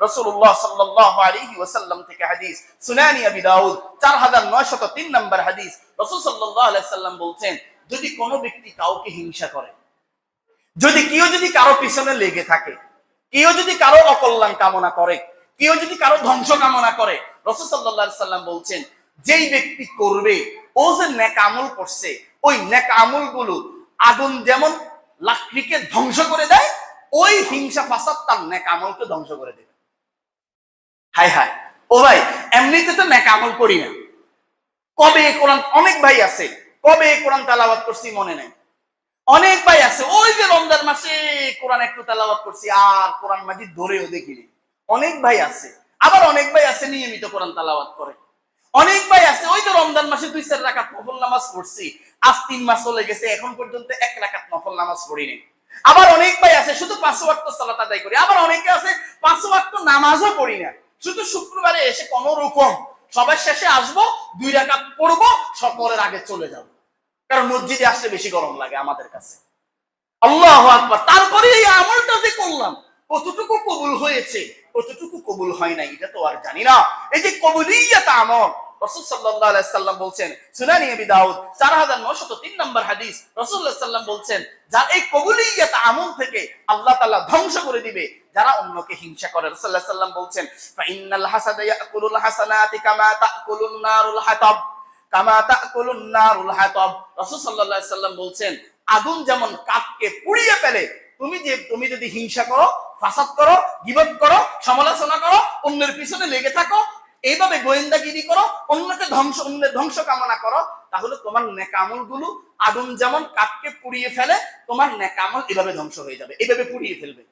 রাসূলুল্লাহ সাল্লাল্লাহু আলাইহি ওয়াসাল্লাম থেকে হাদিস, সুনানি আবি দাউদ 4903 নম্বর হাদিস। রাসূল সাল্লাল্লাহু আলাইহি ওয়াসাল্লাম বলছেন, যদি কোনো ব্যক্তি কাউকে হিংসা করে, যদি কেউ যদি কারো পিছনে লেগে থাকে, কেউ যদি কারো অকল্যাণ কামনা করে, কেউ যদি কারো ধ্বংস কামনা করে, রাসূল সাল্লাল্লাহু আলাইহি ওয়াসাল্লাম বলছেন, যেই ব্যক্তি করবে, ও যে নেক আমল করছে, ওই নেক আমলগুলো আগুন যেমন লাকড়িকে ধ্বংস করে দেয়, ওই হিংসা ফাসাদ তার নেক আমলকে ধ্বংস করে দেবে। হায় হায়, ও ভাই, এমনিতে তো নেক আমল করি না, কবে কোরআন, অনেক ভাই আছে কবে কোরআন তেলাওয়াত করছি মনে নাই, অনেক ভাই আছে ওই যে রমজান মাসে কোরআন একটু তেলাওয়াত করছি আর কোরআন মাজিদ ধরেও দেখিনি, অনেক ভাই আছে। আবার অনেক ভাই আছে নিয়মিত কোরআন তেলাওয়াত করে, অনেক ভাই আছে ওই যে রমজান মাসে 2-4 রাকাত নফল নামাজ পড়ছি, আজ 3 মাস চলে গেছে এখন পর্যন্ত 1 রাকাত নফল নামাজ পড়িনি। আবার অনেক ভাই আছে শুধু 5 ওয়াক্ত সালাত আদায় করি, আবার অনেকে আছে 5 ওয়াক্ত নামাজও পড়ি না, শুধু শুক্রবারে এসে কোন রকম সবার শেষে আসবো, 2 রাকাত পড়বো, সকলের আগে চলে যাব, কারণ মসজিদে আসলে বেশি গরম লাগে আমাদের কাছে। আল্লাহু আকবার। তারপরে এই আমলটা যে করলাম, কতটুকু কবুল হয়েছে, কতটুকু কবুল হয় না, এটা তো আর জানি না। এই যে কবুলিয়াত আমল, রাসূল সাল্লাল্লাহু আলাইহি ওয়াসাল্লাম বলছেন, সুনানি আবি দাউদ 4903 নম্বর হাদিস, রাসূলুল্লাহ সাল্লাল্লাহু আলাইহি ওয়াসাল্লাম বলছেন, যার এই কবুলিয়াত আমল থেকে আল্লাহ তাআলা ধ্বংস করে দিবে যারা অন্যকে হিংসা করে। রাসূলুল্লাহ সাল্লাল্লাহু আলাইহি ওয়াসাল্লাম বলছেন, ফা ইন্নাল হাসাদা ইয়াকুলুল হাসানাতি কামা তাকুলুন নারুল হাতাব, কামা তাকুলুন নারুল হাতাব। রাসূল সাল্লাল্লাহু আলাইহি ওয়াসাল্লাম বলছেন, আগুন যেমন কাঠকে পুড়িয়ে ফেলে, তুমি যদি হিংসা করো, ফাসাদ করো, গীবত করো, সমালোচনা করো, অন্যের পিছনে লেগে থাকো, এইভাবে গোয়েন্দাগিরি করো, অন্যকে অন্যের ধ্বংস কামনা করো, তাহলে তোমার নেক আমলগুলো আগুন যেমন কাঠকে পুড়িয়ে ফেলে, তোমার নেক আমল এভাবে ধ্বংস হয়ে যাবে, এভাবে পুড়িয়ে ফেলবে।